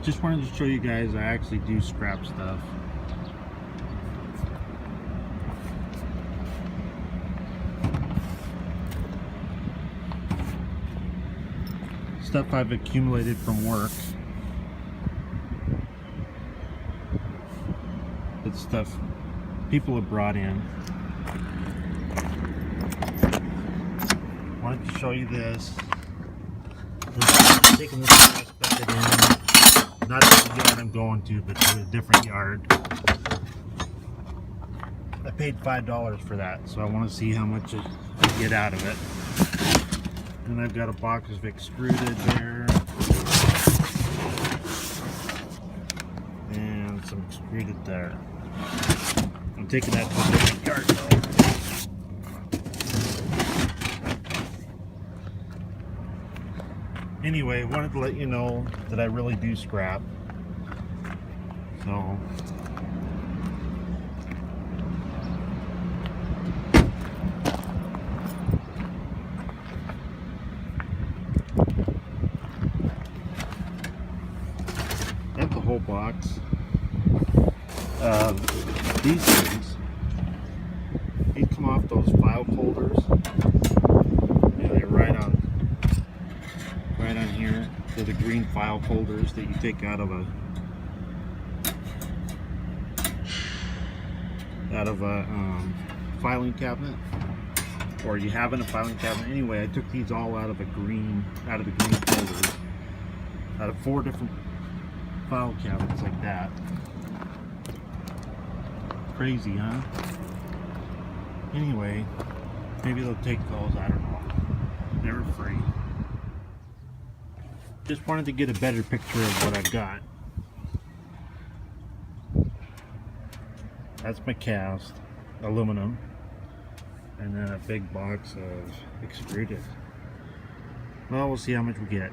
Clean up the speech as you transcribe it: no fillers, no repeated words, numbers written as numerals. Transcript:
Just wanted to show you guys I actually do scrap stuff. Stuff I've accumulated from work. It's stuff people have brought in. Wanted to show you this. Taking this trash bucket in. Not the yard I'm going to, but to a different yard. I paid $5 for that, so I want to see how much I get out of it. And I've got a box of extruded there. And some extruded there. I'm taking that to a different yard though. Anyway, wanted to let you know that I really do scrap. So that's the whole box. These things, they come off those file folders. Yeah, they're right on here. They're the green file folders that you take out of a filing cabinet, or you have in a filing cabinet. Anyway, I took these all out of the green folders, out of 4 different file cabinets like that. Crazy, huh? Anyway, maybe they'll take those, I don't know. They're free. Just wanted to get a better picture of what I've got. That's my cast, aluminum, and then a big box of extruded. Well, we'll see how much we get.